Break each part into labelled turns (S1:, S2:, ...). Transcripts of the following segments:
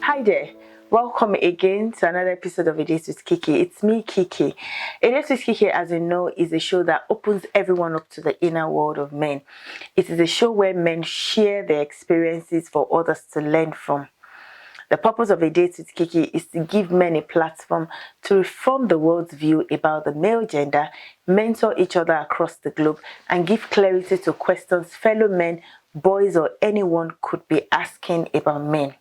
S1: Hi there, welcome again to another episode of A Date with Kiki. It's me, Kiki. A Date with Kiki, as you know, is a show that opens everyone up to the inner world of men. It is a show where men share their experiences for others to learn from. The purpose of A Date with Kiki is to give men a platform to reform the world's view about the male gender, mentor each other across the globe, and give clarity to questions fellow men, boys, or anyone could be asking about men.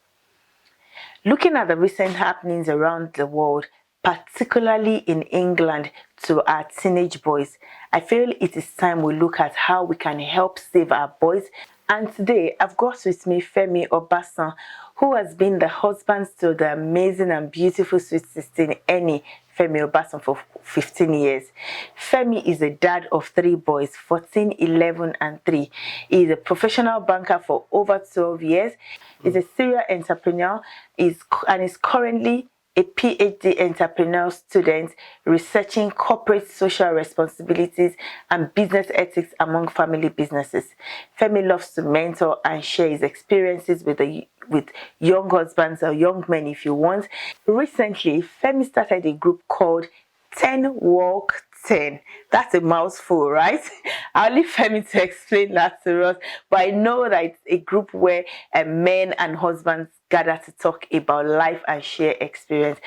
S1: Looking at the recent happenings around the world, particularly in England, to our teenage boys, I feel it is time we look at how we can help save our boys. And today, I've got with me Femi Obasan, who has been the husband to the amazing and beautiful sweet 16 Annie Femi Obasan for 15 years. Femi is a dad of 3 boys, 14, 11, and 3. He is a professional banker for over 12 years. He's a serial entrepreneur and is currently a PhD entrepreneurial student researching corporate social responsibilities and business ethics among family businesses. Femi loves to mentor and share his experiences with young husbands or young men if you want. Recently, Femi started a group called 10 Walk 10. That's a mouthful, right? I'll leave Femi to explain that to us. But I know that it's a group where men and husbands gather to talk about life and share experience.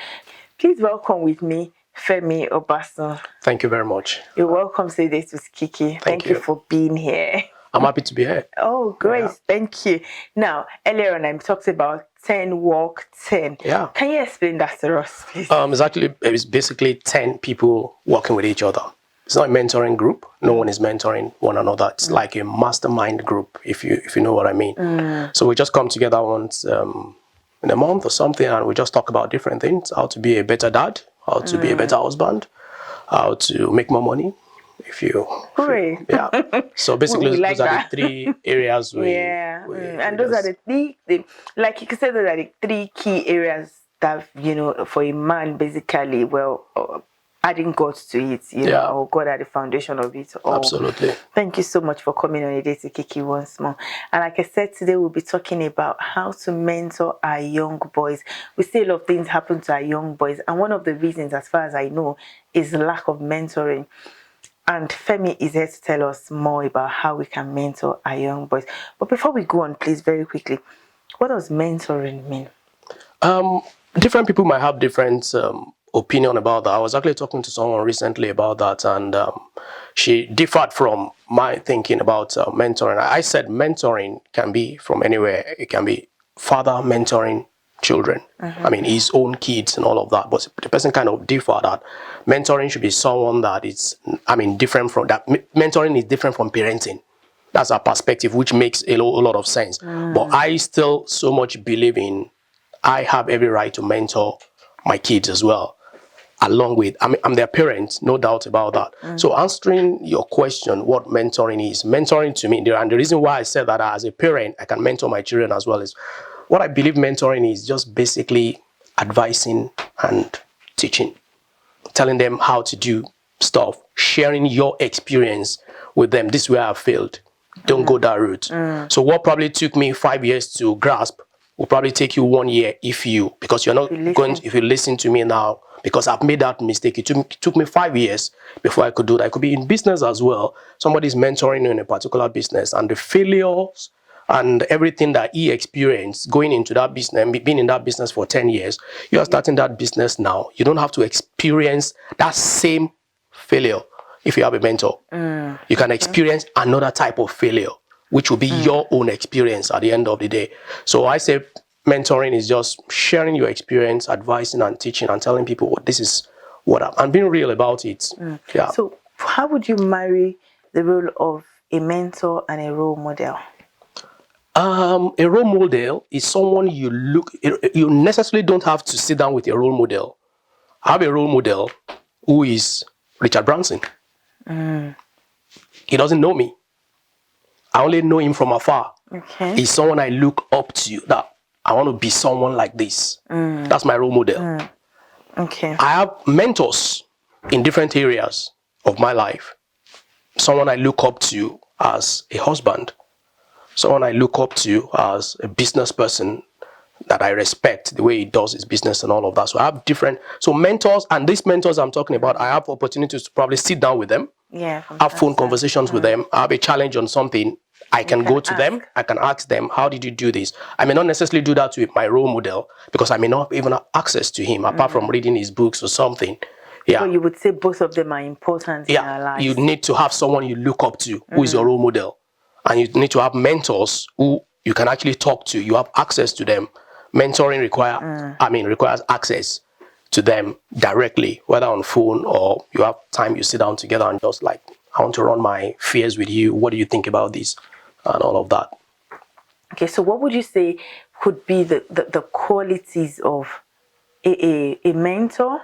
S1: Please welcome with me Femi Obasan.
S2: Thank you very much.
S1: You're welcome to this with Kiki. Thank you for being here.
S2: I'm happy to be here.
S1: Oh, great. Yeah. Thank you. Now, earlier on, I talked about 10 Walk 10.
S2: Yeah.
S1: Can you explain that to us, please?
S2: It's basically 10 people working with each other. It's not a mentoring group. No one is mentoring one another. It's like a mastermind group, if you know what I mean. So we just come together once in a month or something, and we just talk about different things: how to be a better dad, how to be a better husband, how to make more money.
S1: Great.
S2: Yeah. So basically, those are the 3 areas
S1: and those are the 3, like you could say, those are the 3 key areas that, for a man, basically, adding God to it, or God at the foundation of it all.
S2: Absolutely. Thank
S1: you so much for coming on A Date with Kiki once more. And like I said, today we'll be talking about how to mentor our young boys. We see a lot of things happen to our young boys, and one of the reasons, as far as I know, is lack of mentoring. And Femi is here to tell us more about how we can mentor our young boys. But before we go on, please, very quickly, what does mentoring mean?
S2: Different people might have different opinion about that. I was actually talking to someone recently about that, and she differed from my thinking about mentoring. I said mentoring can be from anywhere. It can be father mentoring children. I mean, his own kids and all of that. But the person kind of differ that mentoring should be someone that is, different from that. Mentoring is different from parenting. That's our perspective, which makes a lot of sense. But I still so much believe in, I have every right to mentor my kids as well, along with, I'm their parent, no doubt about that. So answering your question, what mentoring is, mentoring to me, and the reason why I said that as a parent, I can mentor my children as well, is what I believe mentoring is just basically advising and teaching, telling them how to do stuff, sharing your experience with them. This is where I failed. Don't go that route. So what probably took me 5 years to grasp will probably take you 1 year because you're not if you listen to me now, because I've made that mistake. It took me 5 years before I could do that. I could be in business as well. Somebody's mentoring you in a particular business, and the failures and everything that he experienced going into that business and being in that business for 10 years, you are starting that business now. You don't have to experience that same failure if you have a mentor. You can experience another type of failure, which will be your own experience at the end of the day. So I say mentoring is just sharing your experience, advising and teaching and telling people, this is what I'm being real about it. Yeah.
S1: So how would you marry the role of a mentor and a role model?
S2: A role model is someone you necessarily don't have to sit down with your role model. I have a role model who is Richard Branson. He doesn't know me. I only know him from afar.
S1: Okay.
S2: He's someone I look up to, that I want to be someone like this. That's my role model.
S1: Okay.
S2: I have mentors in different areas of my life. Someone I look up to as a husband. someone I look up to as a business person that I respect the way he does his business and all of that. So I have different, so mentors, and these mentors I'm talking about, I have opportunities to probably sit down with them,
S1: Yeah, from
S2: have
S1: time
S2: phone
S1: to time.
S2: conversations with them. I have a challenge on something. I can go to them. I can ask them, how did you do this? I may not necessarily do that with my role model because I may not even have access to him apart from reading his books or something. Yeah.
S1: But you would say both of them are important in our lives.
S2: You need to have someone you look up to who is your role model. And you need to have mentors who you can actually talk to. You have access to them. Mentoring requires access to them directly, whether on phone or you have time you sit down together and just like, I want to run my fears with you. What do you think about this? And all of that.
S1: Okay, so what would you say could be the qualities of a mentor?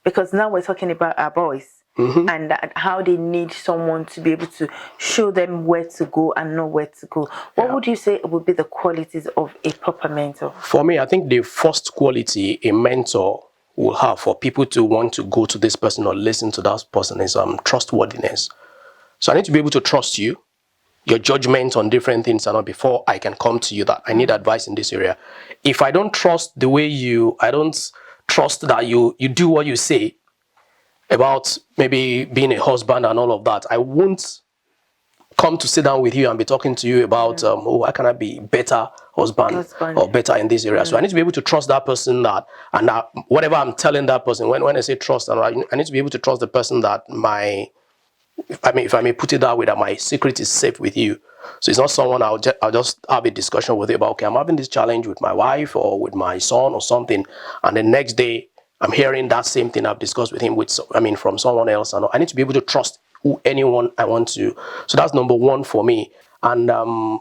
S1: Because now we're talking about our boys and how they need someone to be able to show them where to go and know where to go. What would you say would be the qualities of a proper mentor?
S2: For me, I think the first quality a mentor will have for people to want to go to this person or listen to that person is trustworthiness. So I need to be able to trust you, your judgment on different things, and before I can come to you that I need advice in this area. If I don't trust the way I don't trust that you do what you say about maybe being a husband and all of that, I won't come to sit down with you and be talking to you about how can I be better husband or better in this area. So I need to be able to trust that person and that whatever I'm telling that person, when I say trust, I need to be able to trust the person that if I may put it that way, that my secret is safe with you. So it's not someone I'll just have a discussion with you about, okay, I'm having this challenge with my wife or with my son or something, and the next day I'm hearing that same thing I've discussed with him from someone else. And I need to be able to trust anyone I want to. So that's number one for me. And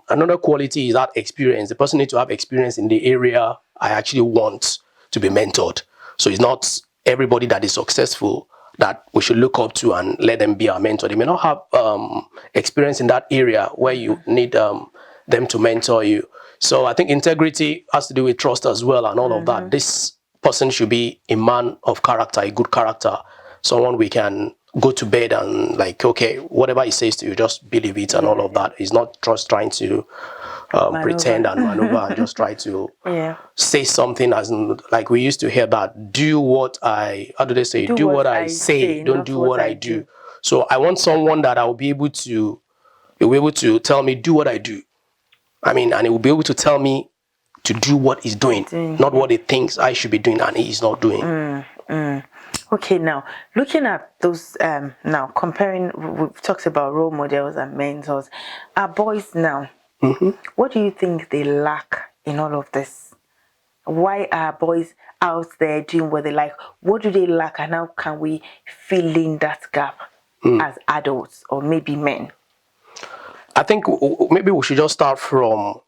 S2: another quality is that experience. The person needs to have experience in the area I actually want to be mentored. So it's not everybody that is successful that we should look up to and let them be our mentor. They may not have experience in that area where you need them to mentor you. So I think integrity has to do with trust as well and all of that. This person should be a man of character, a good character, someone we can go to bed and like, okay, whatever he says to you, just believe it and all of that. He's not just trying to pretend and maneuver and just try to say something as in, like we used to hear that, do what I say, don't do what I do. So I want someone that I will be able to tell me, do what I do. And he will be able to tell me to do what he's doing, not what he thinks I should be doing and he's not doing.
S1: Okay, now looking at those, now comparing, we've talked about role models and mentors. Our boys now, what do you think they lack in all of this? Why are boys out there doing what they like? What do they lack, and how can we fill in that gap as adults or maybe men?
S2: I think maybe we should just start from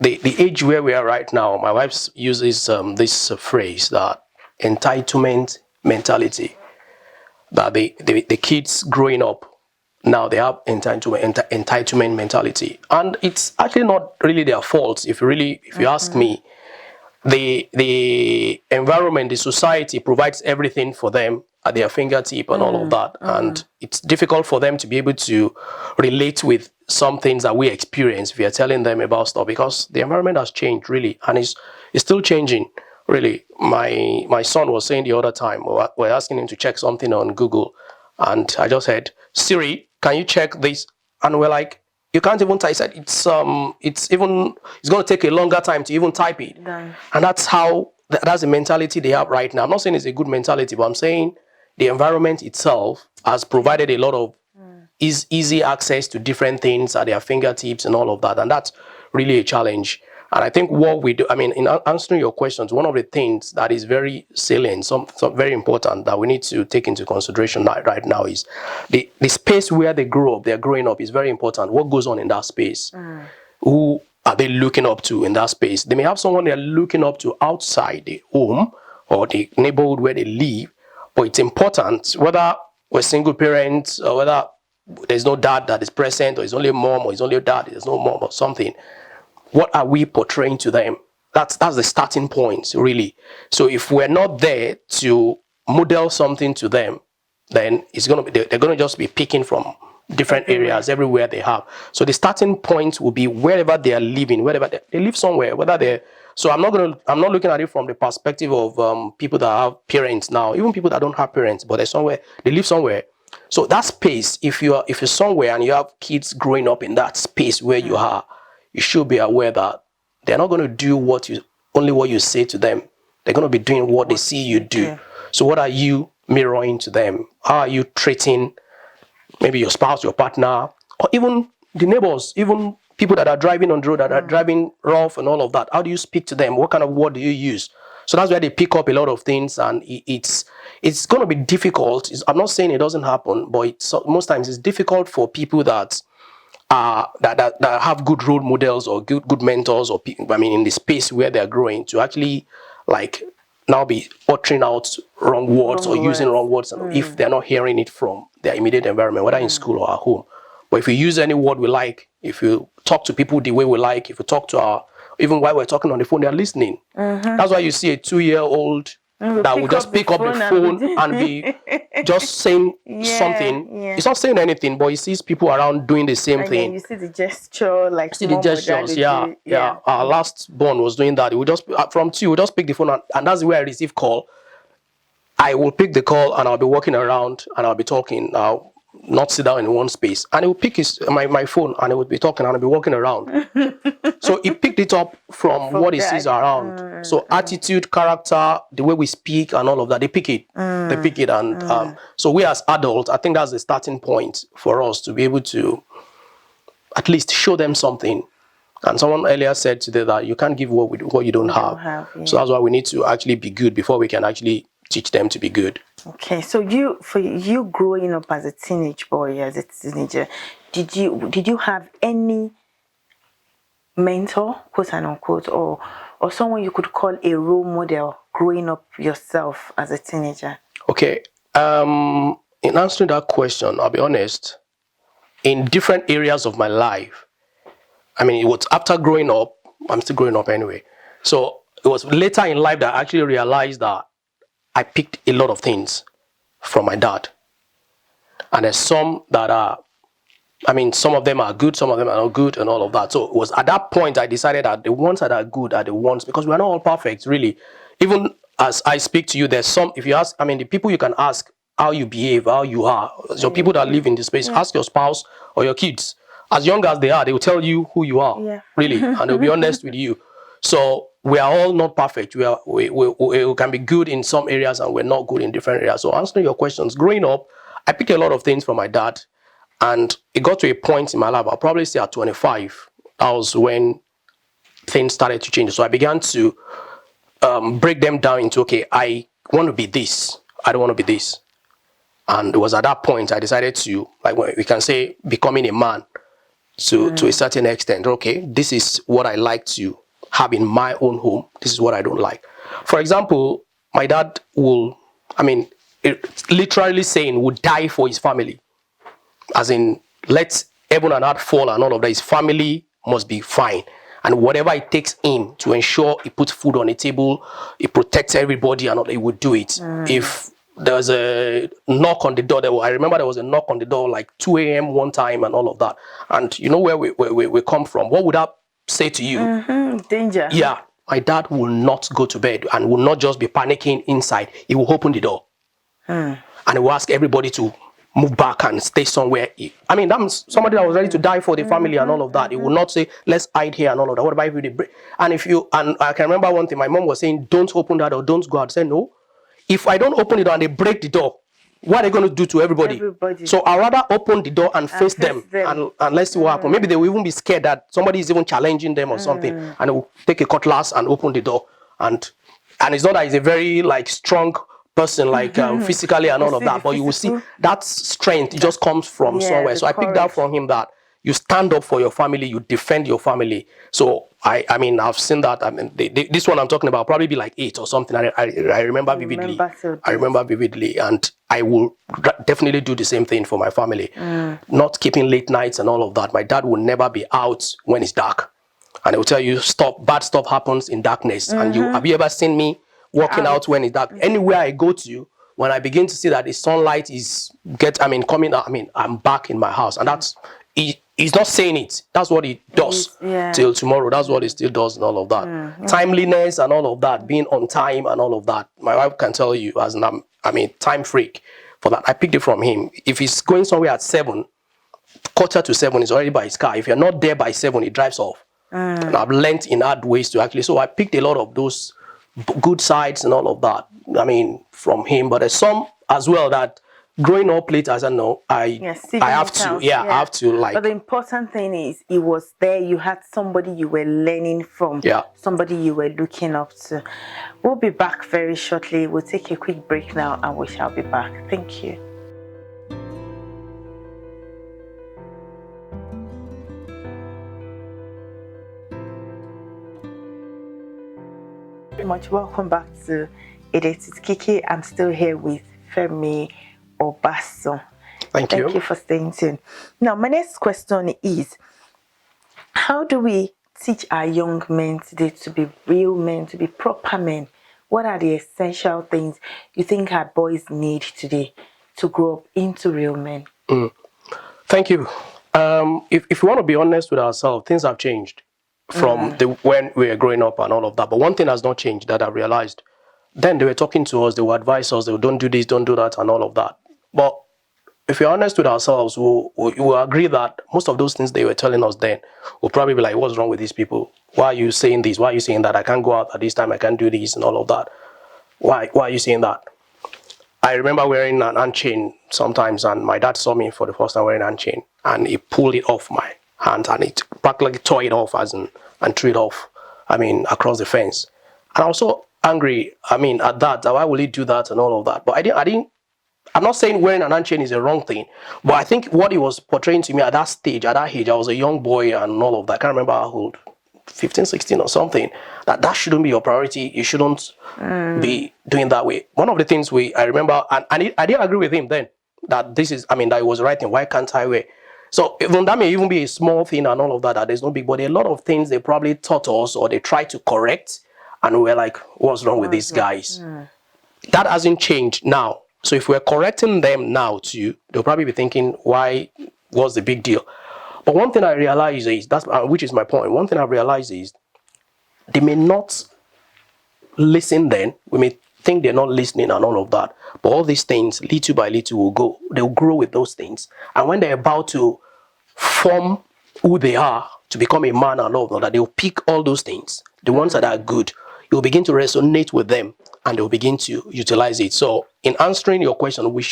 S2: the age where we are right now. My wife uses this phrase, that entitlement mentality, that the kids growing up now, they have entitlement mentality, and it's actually not really their fault. If you ask me, the environment, the society provides everything for them at their fingertip and all of that, and it's difficult for them to be able to relate with some things that we experience if we are telling them about stuff, because the environment has changed really, and it's still changing really. My son was saying the other time, we're asking him to check something on Google, and I just said, Siri, can you check this? And we're like, you can't even type. I said it's going to take a longer time to even type it. And that's the mentality they have right now. I'm not saying it's a good mentality, but I'm saying the environment itself has provided a lot of easy access to different things at their fingertips and all of that, and that's really a challenge. And I think what we do, in answering your questions, one of the things that is very salient, some very important that we need to take into consideration right now is the space where they're growing up is very important. What goes on in that space? Who are they looking up to in that space? They may have someone they're looking up to outside the home or the neighborhood where they live, but it's important whether we're single parents or whether there's no dad that is present, or it's only mom, or it's only dad, there's no mom or something. What are we portraying to them? That's the starting point, really. So if we're not there to model something to them, then they're gonna just be picking from different areas everywhere they have. So the starting point will be wherever they are living, wherever they live somewhere, whether they're. So I'm not looking at it from the perspective of people that have parents now, even people that don't have parents, but they're somewhere, they live somewhere. So that space, if you're somewhere and you have kids growing up in that space where you are, you should be aware that they're not going to do only what you say to them. They're going to be doing what they see you do. So what are you mirroring to them? How are you treating maybe your spouse, your partner, or even the neighbors, even people that are driving on the road, that are driving rough and all of that? How do you speak to them? What kind of word do you use? So that's where they pick up a lot of things, and it's going to be difficult. I'm not saying it doesn't happen, but most times it's difficult for people that have good role models or good mentors, or in the space where they're growing, to actually like now be uttering out wrong words or using wrong words if they're not hearing it from their immediate environment, whether in school or at home. But if you use any word we like, if you talk to people the way we like, if you talk to even while we're talking on the phone, they're listening. That's why you see a 2-year-old that will just pick up the phone and be just saying something.
S1: Yeah.
S2: He's not saying anything, but he sees people around doing the same thing.
S1: You see the gesture, like
S2: see the gestures. Yeah. Our last born was doing that. He would just from 2, he would just pick the phone, and that's where I receive call. I will pick the call and I'll be walking around and I'll be talking. I'll not sit down in one space, and he will pick my phone and he would be talking and I'll be walking around. So he picked it up from what he sees around. So attitude, character, the way we speak and all of that, they pick it. They pick it. And so we as adults, I think that's the starting point for us to be able to at least show them something. And someone earlier said today that you can't give what you don't have. So that's why we need to actually be good before we can actually teach them to be good.
S1: Okay, so for you growing up as a teenager, did you have any mentor, quote and unquote, or someone you could call a role model growing up yourself as a teenager?
S2: Okay, in answering that question, I'll be honest, in different areas of my life, it was after growing up. I'm still growing up anyway. So it was later in life that I actually realized that I picked a lot of things from my dad. And there's some that are, some of them are good, some of them are not good and all of that. So it was at that point I decided that the ones that are good are the ones, because we are not all perfect, really. Even as I speak to you, there's some, if you ask, the people you can ask how you behave, how you are. So people that live in this space, ask your spouse or your kids. As young as they are, they will tell you who you are, really, and they'll be honest with you. So we are all not perfect. We can be good in some areas and we're not good in different areas. So answering your questions, growing up, I picked a lot of things from my dad, and it got to a point in my life, I'll probably say at 25, that was when things started to change. So I began to break them down into, okay, I want to be this, I don't want to be this. And it was at that point I decided to, like we can say, becoming a man to a certain extent. Okay, this is what I like to have in my own home. This is what I don't like. For example, my dad will, literally saying, would die for his family. As in, let heaven and earth fall and all of that. His family must be fine. And whatever it takes him to ensure he puts food on the table, he protects everybody and all, he would do it. If there's a knock on the door, I remember there was a knock on the door like 2 a.m. one time and all of that. And you know where we come from. What would that say to you?
S1: Danger.
S2: Yeah. My dad will not go to bed and will not just be panicking inside. He will open the door. And he will ask everybody to move back and stay somewhere. That's somebody that was ready to die for the family and all of that. He will not say, let's hide here and all of that. What about if they break? And I can remember one thing, my mom was saying, don't open that door, don't go out. I said, no. If I don't open the door and they break the door, what are they going to do to everybody? So I'd rather open the door and face them. And let's see what happens. Maybe they will even be scared that somebody is even challenging them or something, and they will take a cutlass and open the door. And it's not that he's a very strong person, physically and all of that, but you will see that strength just comes from somewhere. So I picked that from him, that you stand up for your family, you defend your family. So I've seen that. This one I'm talking about probably be like 8 or something. I remember vividly. I remember vividly, and I will definitely do the same thing for my family. Not keeping late nights and all of that. My dad will never be out when it's dark, and he will tell you, bad stuff happens in darkness. And have you ever seen me walking out when it's dark? Anywhere I go to, when I begin to see that the sunlight is coming out, I'm back in my house, and that's he's not saying it. That's what he does till tomorrow. That's what he still does and all of that. Timeliness and all of that, being on time and all of that. My wife can tell you as an time freak for that. I picked it from him. If he's going somewhere at 7, quarter to 7, he's already by his car. If you're not there by 7, he drives off. And I've learned in hard ways to actually. So I picked a lot of those good sides and all of that. From him, but there's some as well that growing up late, as I know, I have to, I have to like.
S1: But the important thing is, it was there. You had somebody you were learning from, somebody you were looking up to. We'll be back very shortly. We'll take a quick break now, and we shall be back. Thank you. Much welcome back to It Is Kiki. I'm still here with Femi Obasan.
S2: Thank you.
S1: Thank you for staying tuned. Now, my next question is, how do we teach our young men today to be real men, to be proper men? What are the essential things you think our boys need today to grow up into real men?
S2: Thank you. If we want to be honest with ourselves, things have changed from when we were growing up and all of that. But one thing has not changed that I realized. Then they were talking to us, they would advise us, they would, don't do this, don't do that, and all of that. But if we're honest with ourselves, we'll agree that most of those things they were telling us then will probably be like, what's wrong with these people? Why are you saying this? Why are you saying that? I can't go out at this time, I can't do this and all of that. Why are you saying that? I remember wearing an hand chain sometimes, and my dad saw me for the first time wearing an hand chain, and he pulled it off my hand, and it practically tore it off and threw it off, across the fence. And I was so angry, at that. Why will he do that and all of that? But I'm not saying wearing an hand chain is a wrong thing, but I think what he was portraying to me at that stage, at that age, I was a young boy and all of that. I can't remember how old, 15, 16 or something. That shouldn't be your priority. You shouldn't be doing that way. One of the things I remember, and I didn't agree with him then, that this is, that he was right thing. Why can't I wear? So even that may even be a small thing and all of that there's no big, but a lot of things they probably taught us or they tried to correct, and we're like, what's wrong with these guys? That hasn't changed now. So if we're correcting them now too, they'll probably be thinking, why was the big deal? But one thing I realize is, which is my point, one thing I realize is, they may not listen then. We may think they're not listening and all of that. But all these things, little by little, they'll grow with those things. And when they're about to form who they are, to become a man and all of that, they'll pick all those things, the ones that are good. You'll begin to resonate with them, and they'll begin to utilize it. So in answering your question, we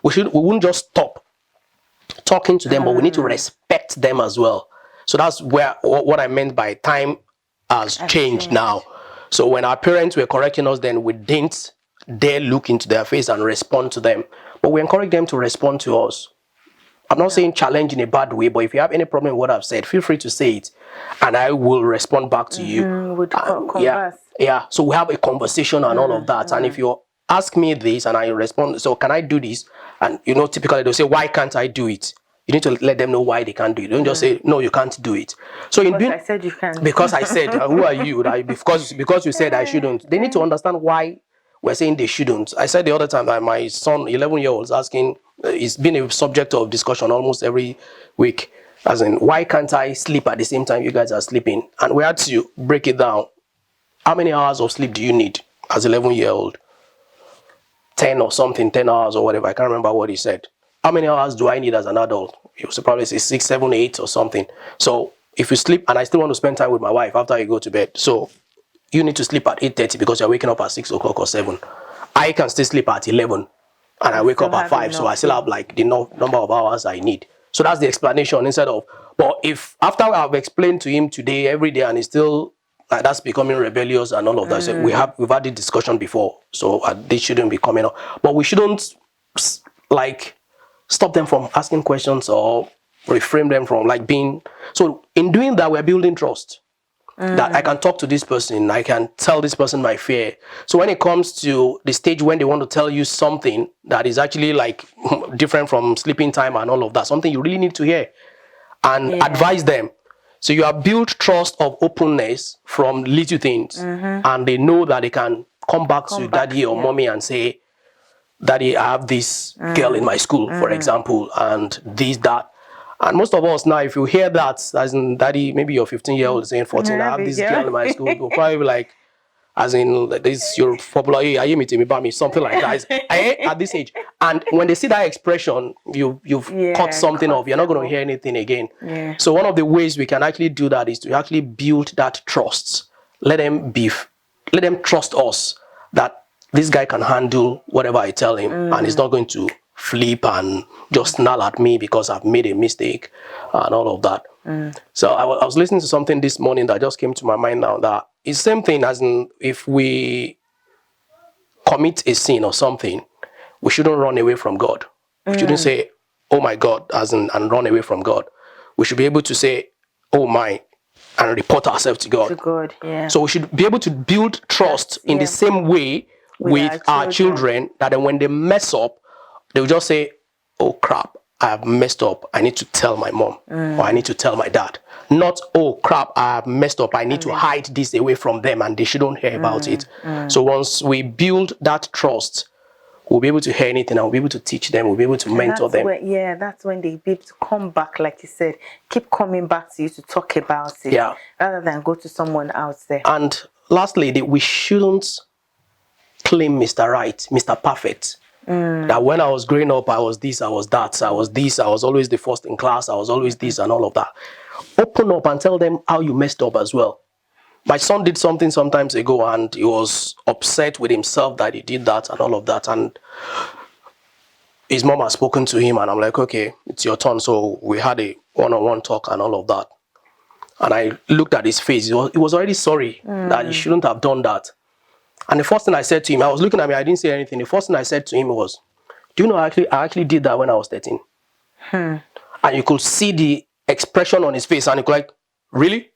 S2: wouldn't just stop talking to them, but we need to respect them as well. So that's what I meant by time has changed now. So when our parents were correcting us then, we didn't dare look into their face and respond to them. But we encourage them to respond to us. I'm not saying challenge in a bad way, but if you have any problem with what I've said, feel free to say it, and I will respond back to you. Yeah. So we have a conversation and all of that. And if you ask me this and I respond, so can I do this? And typically they'll say, why can't I do it? You need to let them know why they can't do it. Don't just say, no, you can't do it. So
S1: I said you can.
S2: Because I said, who are you? Because you said I shouldn't. They need to understand why we're saying they shouldn't. I said the other time that my son, 11-year-old, is asking, it's been a subject of discussion almost every week, as in, why can't I sleep at the same time you guys are sleeping? And we had to break it down. How many hours of sleep do you need as 11-year-old? 10 or something, 10 hours or whatever. I can't remember what he said. How many hours do I need as an adult? He was probably say 6, 7, 8 or something. So if you sleep, and I still want to spend time with my wife after I go to bed, so you need to sleep at 8:30 because you're waking up at 6 o'clock or 7. I can still sleep at 11 and I wake up at 5, so I still have like the number of hours I need. So that's the explanation instead of, but if after I've explained to him today, every day, and he's still that's becoming rebellious and all of that, so we've had this discussion before, so this shouldn't be coming up. But we shouldn't stop them from asking questions or reframe them from being. So in doing that, we're building trust. That I can talk to this person, I can tell this person my fear. So when it comes to the stage when they want to tell you something that is actually different from sleeping time and all of that, something you really need to hear and advise them. So you have built trust of openness from little things, and they know that they can come back to daddy or mommy and say, Daddy, I have this girl in my school, for example, and this, that. And most of us now, if you hear that, as in, Daddy, maybe you're 15-year-old saying 14, I have this girl in my school, you'll probably be like, as in, this, you're popular, hey, are you meeting me, me, something like that. At this age. And when they see that expression, you've cut something off. You're not going to hear anything again.
S1: Yeah.
S2: So one of the ways we can actually do that is to actually build that trust. Let them trust us that this guy can handle whatever I tell him, and he's not going to flip and just snarl at me because I've made a mistake and all of that. So I was listening to something this morning that just came to my mind now, that it's the same thing as in, if we commit a sin or something, we shouldn't run away from God. We shouldn't say, oh my God, as in, and run away from God. We should be able to say, oh my, and report ourselves to God.
S1: To God, yeah.
S2: So we should be able to build trust in the same way with our children, that then when they mess up, they'll just say, oh crap, I have messed up, I need to tell my mom, or I need to tell my dad. Not, oh crap, I have messed up, I need to hide this away from them and they shouldn't hear about it. So once we build that trust, we'll be able to hear anything, and we'll be able to teach them, we'll be able to mentor them.
S1: That's when they be able to come back, like you said, keep coming back to you to talk about it, rather than go to someone out there.
S2: And lastly, we shouldn't claim Mr. Right, Mr. Perfect. That when I was growing up, I was this, I was that, I was this, I was always the first in class, I was always this and all of that. Open up and tell them how you messed up as well. My son did something sometimes ago, and he was upset with himself that he did that and all of that. And his mom has spoken to him, and I'm like, okay, it's your turn. So we had a one-on-one talk and all of that. And I looked at his face. He was already sorry that he shouldn't have done that. And the first thing I said to him, I was looking at me, I didn't say anything. The first thing I said to him was, do you know, I actually did that when I was 13. And you could see the expression on his face, and he was like, really?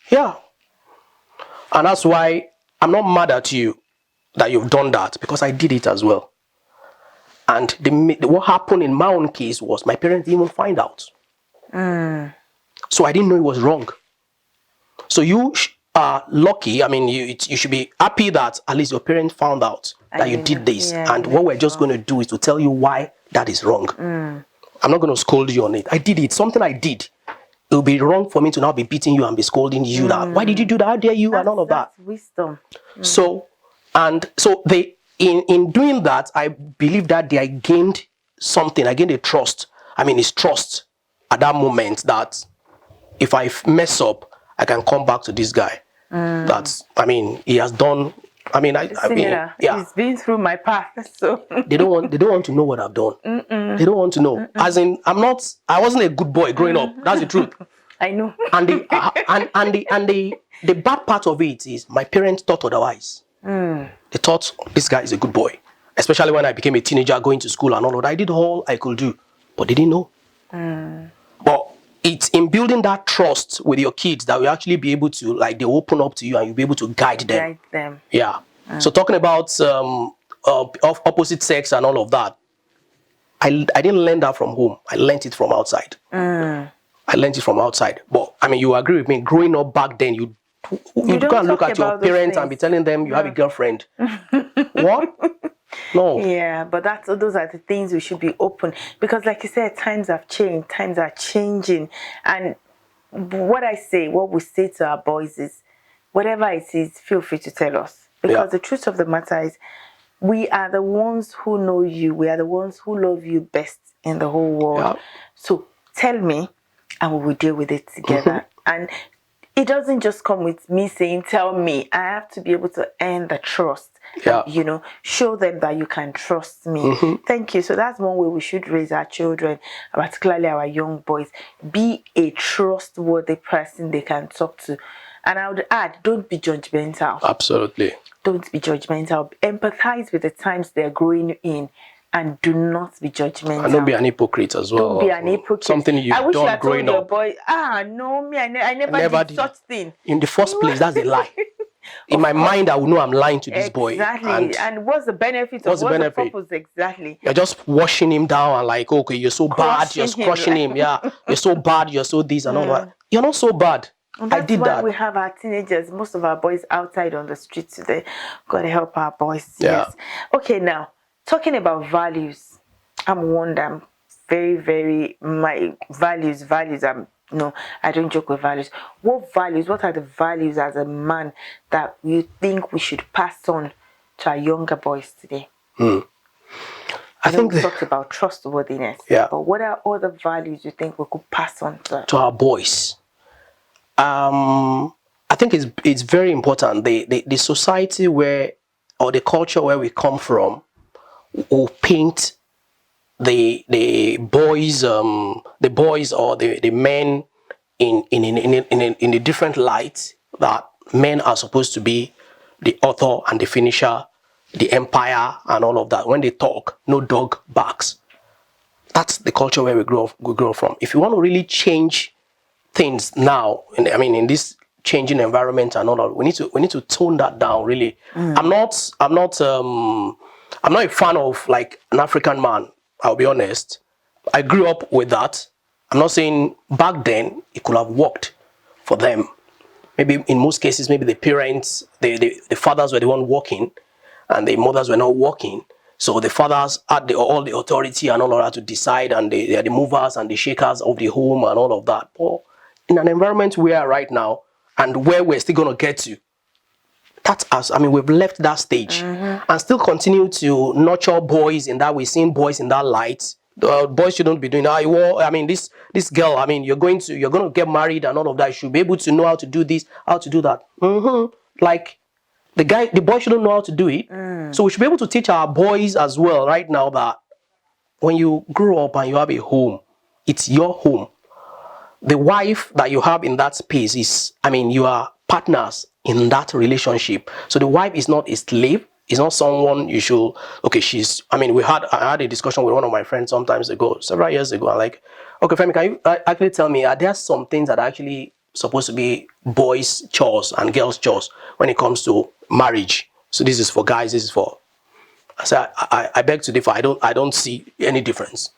S2: Yeah. And that's why I'm not mad at you that you've done that, because I did it as well. And what happened in my own case was my parents didn't even find out. So I didn't know it was wrong. So you are lucky. I mean, you should be happy that at least your parents found out that you did this. And what we're just going to do is to tell you why that is wrong. I'm not going to scold you on it. I did it. Something I did. It would be wrong for me to now be beating you and be scolding you that, why did you do that? How dare you? And all of that.
S1: Wisdom.
S2: So they, in doing that, I believe that I gained something. I gained a trust. I mean, it's trust at that moment that if I mess up, I can come back to this guy. I mean, he has done. I mean,
S1: he's been through my path, so
S2: they don't want to know what I've done. They don't want to know. As in, I wasn't a good boy growing up. That's the truth.
S1: I know.
S2: And the bad part of it is my parents thought otherwise. They thought this guy is a good boy. Especially when I became a teenager going to school and all of that. I did all I could do, but they didn't know. But it's in building that trust with your kids that will actually be able to, like, they open up to you and you'll be able to guide them. Yeah. So talking about of opposite sex and all of that, I didn't learn that from home. I learned it from outside. I learned it from outside. But I mean, you agree with me, growing up back then, you can't look at your parents and be telling them you have a girlfriend. What? No.
S1: Yeah, but those are the things we should be open, because like you said, times have changed, times are changing. And what we say to our boys is, whatever it is, feel free to tell us. Because the truth of the matter is, we are the ones who know you. We are the ones who love you best in the whole world. So tell me, and we will deal with it together. And it doesn't just come with me saying, tell me. I have to be able to earn the trust. And, show them that you can trust me. Thank you. So that's one way we should raise our children, particularly our young boys. Be a trustworthy person they can talk to. And I would add, don't be judgmental.
S2: Absolutely.
S1: Don't be judgmental. Empathize with the times they're growing in, and do not be judgmental.
S2: And don't be an hypocrite as well.
S1: Don't be an hypocrite.
S2: Something you've done growing up.
S1: Boy, no, me, I never did such thing.
S2: In the first place, that's a lie. In my mind, I will know I'm lying to this boy.
S1: Exactly. And what's the benefit? What's the purpose? Exactly.
S2: You're just washing him down and like, okay, you're so bad. You're crushing him. Yeah. You're so bad. You're so this and all that. You're not so bad. I did that.
S1: We have our teenagers, most of our boys outside on the streets today. Got to help our boys. Yes. Okay, now, Talking about values, I'm one that I'm very, very, my values. No, I don't joke with values. What values? What are the values as a man that you think we should pass on to our younger boys today?
S2: I
S1: I know
S2: think
S1: we talked about trustworthiness,
S2: yeah,
S1: but what are other values you think we could pass on
S2: to our boys. I think it's very important. The society where, or the culture where we come from will paint the boys or the men in a different light, that men are supposed to be the author and the finisher, the empire and all of that. When they talk, no dog barks. That's the culture where we grow from. If you want to really change things now, in this changing environment and all that, we need to tone that down really. I'm not a fan of like an African man, I'll be honest. I grew up with that. I'm not saying back then it could have worked for them. Maybe in most cases, maybe the parents, the fathers were the one working and the mothers were not working. So the fathers had all the authority and all of that to decide, and they are the movers and the shakers of the home and all of that. But in an environment we are right now and where we're still going to get to, that's us. We've left that stage and still continue to nurture boys in that way, seeing boys in that light. The boys shouldn't be doing that. Well, this girl. You're going to get married and all of that. You should be able to know how to do this, how to do that. Like the boy shouldn't know how to do it. So we should be able to teach our boys as well right now that when you grow up and you have a home, it's your home. The wife that you have in that space is, you are partners in that relationship. So the wife is not a slave. It's not someone you should, okay, I had a discussion with one of my friends several years ago. I'm like, okay, Femi, can you actually tell me, are there some things that are actually supposed to be boys' chores and girls' chores when it comes to marriage? So this is for guys, this is for, I said, I beg to differ. I don't see any difference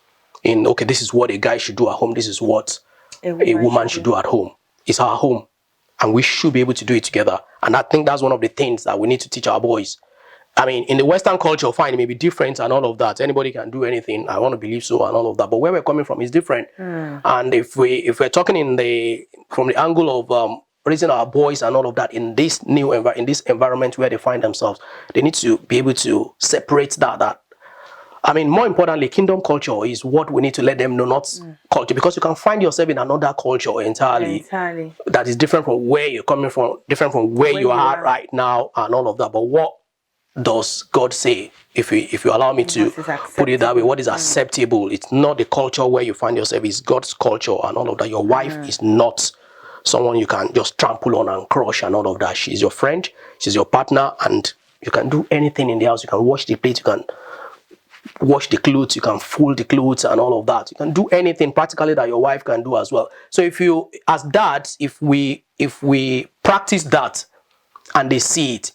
S2: in, okay, this is what a guy should do at home. This is what a woman should do at home. It's our home, and we should be able to do it together. And I think that's one of the things that we need to teach our boys. In the Western culture, fine, it may be different and all of that. Anybody can do anything. I want to believe so and all of that. But where we're coming from is different. And if we're talking from the angle of raising our boys and all of that in this in this environment where they find themselves, they need to be able to separate that. More importantly, kingdom culture is what we need to let them know, not culture, because you can find yourself in another culture entirely that is different from where you're coming from, different from where you are right now and all of that. But what does God say? If you allow me to put it that way, what is acceptable? It's not the culture where you find yourself, it's God's culture and all of that. Your wife is not someone you can just trample on and crush and all of that. She's your friend, she's your partner, and you can do anything in the house. You can wash the plate, you can wash the clothes, you can fold the clothes and all of that. You can do anything practically that your wife can do as well. So if you, as dads, if we practice that and they see it,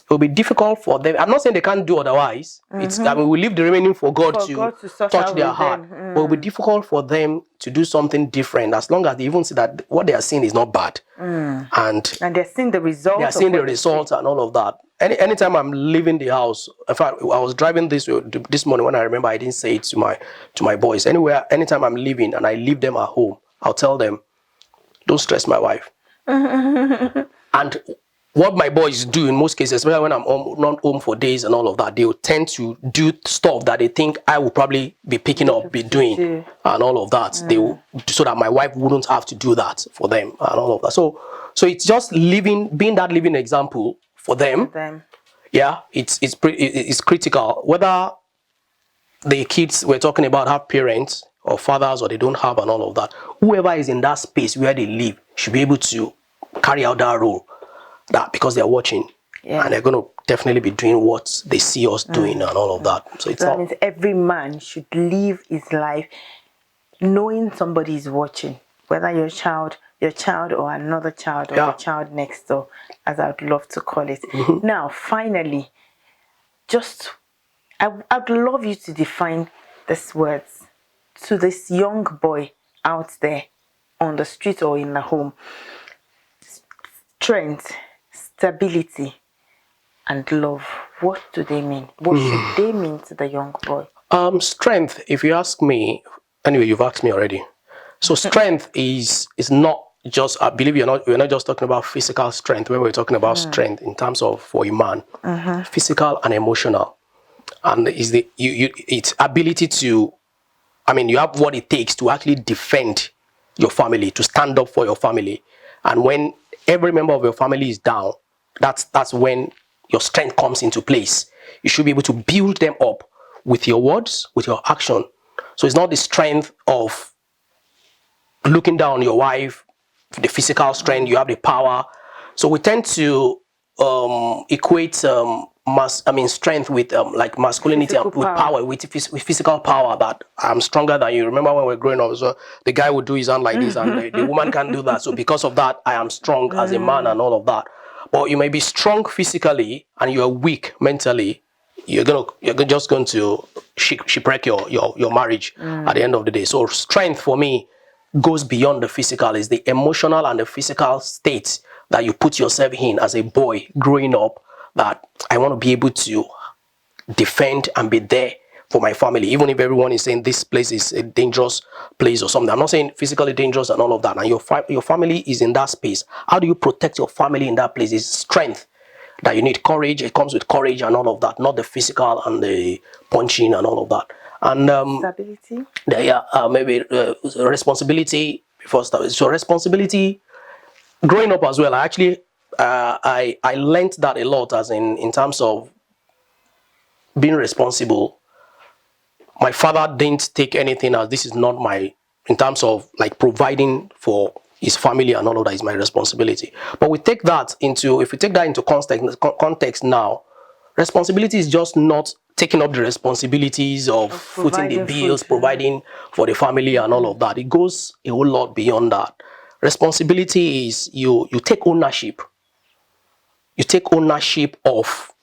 S2: will be difficult for them. I'm not saying they can't do otherwise. We leave the remaining for God to touch their heart. But it will be difficult for them to do something different as long as they even see that what they are seeing is not bad. And
S1: they're seeing the results.
S2: They are seeing the results and all of that. Anytime I'm leaving the house, in fact, I was driving this morning when I remember I didn't say it to my boys. Anytime I'm leaving and I leave them at home, I'll tell them, don't stress my wife. And what my boys do in most cases, especially when I'm not home for days and all of that, they will tend to do stuff that they think I will probably be picking up, be doing, and all of that. They will, so that my wife wouldn't have to do that for them and all of that. So it's just being that living example for them. Yeah, it's critical. Whether the kids we're talking about have parents or fathers or they don't have and all of that, whoever is in that space where they live should be able to carry out that role. That because they're watching and they're going to definitely be doing what they see us doing and all of that. So
S1: that means every man should live his life knowing somebody is watching, whether your child or another child or your child next door, as I would love to call it. Now, finally, I'd love you to define these words to this young boy out there on the street or in the home. Strength, stability, and love, what do they mean? What should they mean to the young boy?
S2: Strength, if you ask me, anyway, you've asked me already. So strength is not just, I believe we're not just talking about physical strength when we're talking about strength in terms of for a man, physical and emotional. And is its ability to, I mean, you have what it takes to actually defend your family, to stand up for your family. And when every member of your family is down, that's when your strength comes into place. You should be able to build them up with your words, with your action. So it's not the strength of looking down on your wife, the physical strength, you have the power. So we tend to equate strength with like masculinity
S1: Physical
S2: with power, with physical power, that I'm stronger than you. Remember when we were growing up, so the guy would do his hand like this and the woman can't do that. So because of that, I am strong as a man and all of that. But you may be strong physically and you're weak mentally. You're just going to shipwreck your marriage at the end of the day. So strength for me goes beyond the physical. Is the emotional and the physical state that you put yourself in as a boy growing up, that I want to be able to defend and be there for my family, even if everyone is saying this place is a dangerous place or something. I'm not saying physically dangerous and all of that, and your family is in that space. How do you protect your family in that place? Is strength that you need. Courage, it comes with courage and all of that, not the physical and the punching and all of that. And
S1: Stability.
S2: maybe responsibility before start. So responsibility, growing up as well, I actually I learned that a lot, as in terms of being responsible. My father didn't take anything as this is not my, in terms of like providing for his family and all of that is my responsibility. But we take that into, if we take that into context now, responsibility is just not taking up the responsibilities of footing the bills, providing for the family and all of that. It goes a whole lot beyond that. Responsibility is you take ownership. You take ownership of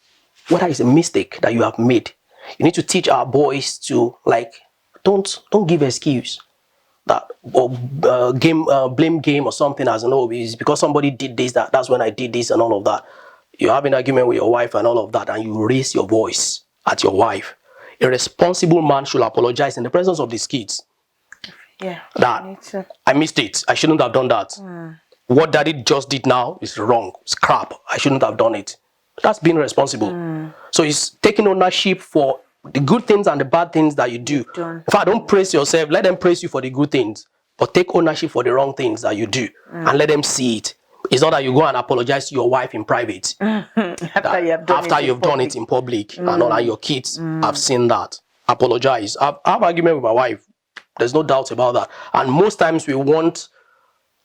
S2: whether it's a mistake that you have made. You need to teach our boys to, like, don't give excuse that, or blame game or something as an, oh, it's because somebody did this, that's when I did this and all of that. You have an argument with your wife and all of that, and you raise your voice at your wife. A responsible man should apologize in the presence of these kids.
S1: Yeah.
S2: That I missed it. I shouldn't have done that. What daddy just did now is wrong. It's crap. I shouldn't have done it. That's being responsible. So it's taking ownership for the good things and the bad things that you do. In fact, don't praise yourself. Let them praise you for the good things. But take ownership for the wrong things that you do. And let them see it. It's not that you go and apologize to your wife in private. after you've done it in public. And all, and your kids have seen that. Apologize. I have an argument with my wife. There's no doubt about that. And most times we don't want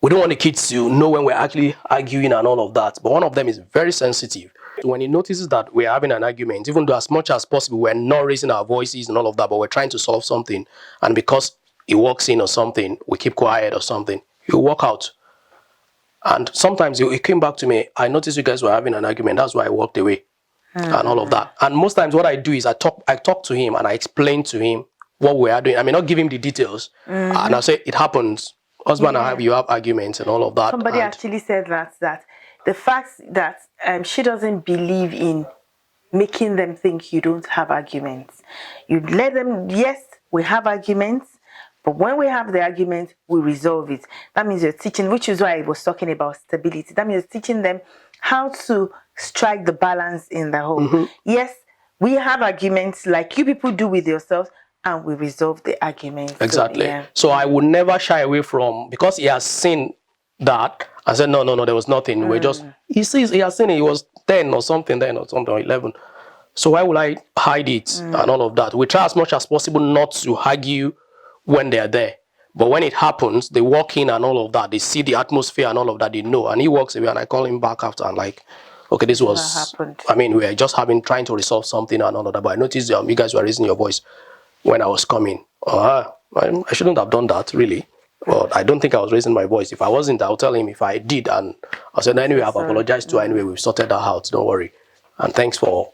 S2: the kids to know when we're actually arguing and all of that. But one of them is very sensitive. When he notices that we're having an argument, even though as much as possible we're not raising our voices and all of that, but we're trying to solve something, and because he walks in or something, we keep quiet or something, he'll walk out. And sometimes he came back to me, I noticed you guys were having an argument, that's why I walked away and all of that. And most times what I do is I talk to him and I explain to him what we are doing. I may not give him the details, and I say it happens. Husband and you have arguments and all of that.
S1: Somebody actually said that the fact that she doesn't believe in making them think you don't have arguments. You let them, yes, we have arguments, but when we have the argument, we resolve it. That means you're teaching, which is why I was talking about stability. That means you're teaching them how to strike the balance in the home. Yes, we have arguments like you people do with yourselves, and we resolve the argument.
S2: Exactly. So I would never shy away from, because he has seen that. I said, no, there was nothing. We're just, he has seen it. He was 10 or something then, or something, or 11. So why would I hide it and all of that? We try as much as possible not to argue when they're there. But when it happens, they walk in and all of that. They see the atmosphere and all of that. They know. And he walks away and I call him back after and like, okay, this was, I mean, we were just trying to resolve something and all of that. But I noticed you guys were raising your voice when I was coming. I shouldn't have done that, really. Well, I don't think I was raising my voice. If I wasn't, I'll tell him. If I did, and I said, anyway, I've apologized to her. Anyway, we've sorted that out. Don't worry. And thanks for,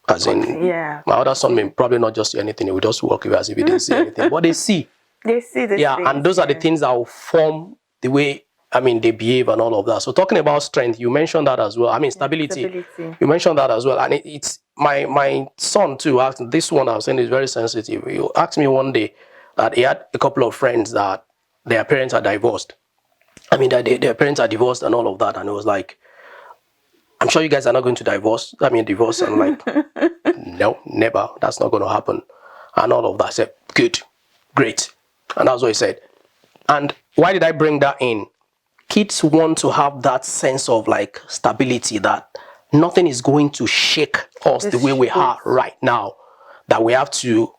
S2: as in, my other son may probably not just see anything. He would just walk away as if he didn't see anything. But they see.
S1: They see this.
S2: And those are the things that will form the way they behave and all of that. So talking about strength, you mentioned that as well. Stability.
S1: Stability.
S2: You mentioned that as well. And it's my son too. This one I was saying is very sensitive. He asked me one day that he had a couple of friends that their parents are divorced. That their parents are divorced and all of that. And it was like, I'm sure you guys are not going to divorce. Divorce. And I'm like, no, never. That's not going to happen. And all of that. I said, good, great. And that's what he said. And why did I bring that in? Kids want to have that sense of like stability, that nothing is going to shake us the way we are right now, that we have to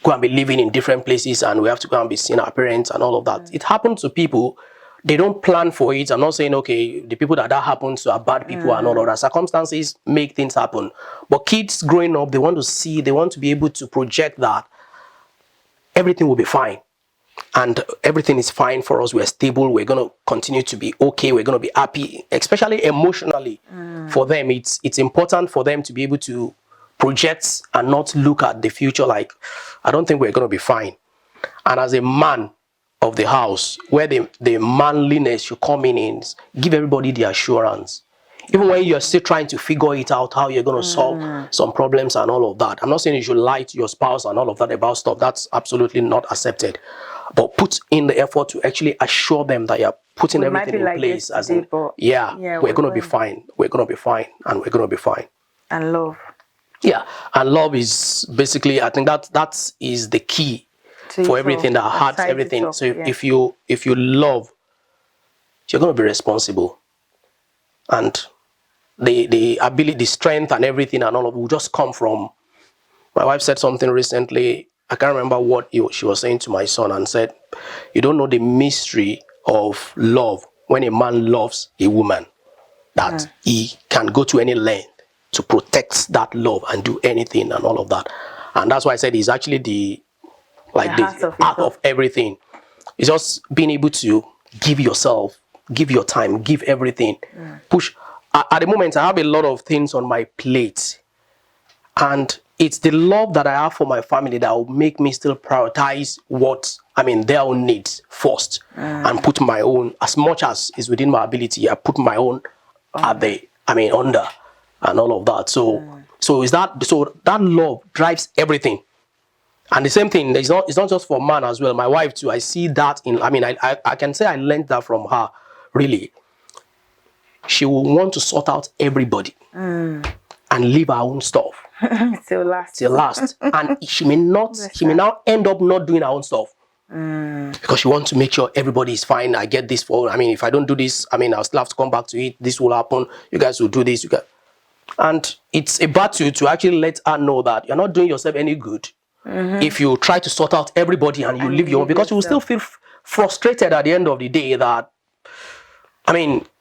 S2: go and be living in different places and we have to go and be seeing our parents and all of that. It happens to people. They don't plan for it. I'm not saying, okay, the people that happens to are bad people and all of that. Circumstances make things happen. But kids growing up, they want to be able to project that everything will be fine. And everything is fine for us. We're stable. We're going to continue to be okay. We're going to be happy, especially emotionally. For them, it's important for them to be able to project and not look at the future like, I don't think we're going to be fine. And as a man of the house, where the manliness should come in is give everybody the assurance. Even when you're still trying to figure it out, how you're going to solve some problems and all of that. I'm not saying you should lie to your spouse and all of that about stuff. That's absolutely not accepted. But put in the effort to actually assure them that you're putting everything in place. As in, we're going to be fine. We're going to be fine. And we're going to be fine.
S1: And love.
S2: Yeah. And love is basically, I think that is the key for everything, that hearts everything. So if you love, you're going to be responsible. And the ability, the strength and everything and all of it will just come from. My wife said something recently. I can't remember what she was saying to my son, and said, you don't know the mystery of love when a man loves a woman, that he can go to any length to protect that love and do anything and all of that. And that's why I said he's actually the heart of everything. It's just being able to give yourself, give your time, give everything, push. At the moment, I have a lot of things on my plate, and it's the love that I have for my family that will make me still prioritize their own needs first, and put my own, as much as is within my ability, I put my own under and all of that. So that love drives everything. And the same thing, it's not just for man as well. My wife too, I see that I can say I learned that from her, really. She will want to sort out everybody and leave her own stuff
S1: till last.
S2: And she may now end up not doing her own stuff because she wants to make sure everybody is fine. I get this if I don't do this, I'll still have to come back to it. This will happen. You guys will do this. And it's a battle to actually let her know that you're not doing yourself any good if you try to sort out everybody and you leave your own, because you will still feel frustrated at the end of the day that,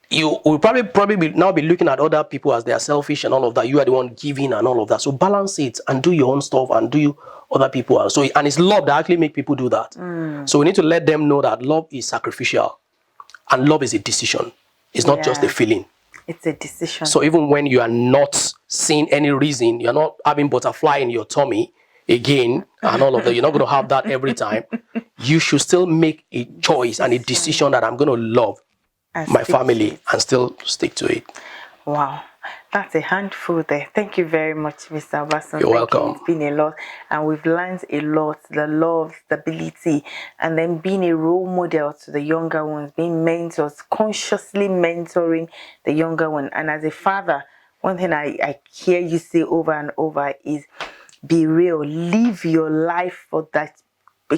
S2: you will probably now be looking at other people as they are selfish and all of that. You are the one giving and all of that. So balance it and do your own stuff and do other people. And it's love that actually make people do that. So we need to let them know that love is sacrificial and love is a decision. It's not just a feeling.
S1: It's a decision.
S2: So even when you are not seeing any reason, you're not having butterfly in your tummy again and all of that, you're not going to have that every time. You should still make a choice and a decision that I'm going to love my family and still stick to it.
S1: Wow, that's a handful there. Thank you very much, Mr. Obasan.
S2: You're welcome.
S1: It's been a lot, and we've learned a lot. The love, stability, and then being a role model to the younger ones, being mentors, consciously mentoring the younger one. And as a father, one thing I hear you say over and over is be real, live your life for that,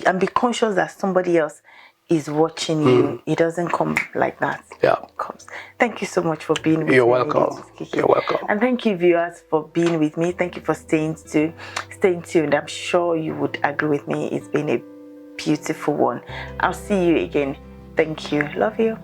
S1: and be conscious that somebody else is watching you. It doesn't come like that.
S2: Yeah.
S1: It comes. Thank you so much for being with me.
S2: You're welcome. You're welcome.
S1: And thank you, viewers, for being with me. Thank you for staying tuned. I'm sure you would agree with me. It's been a beautiful one. I'll see you again. Thank you. Love you.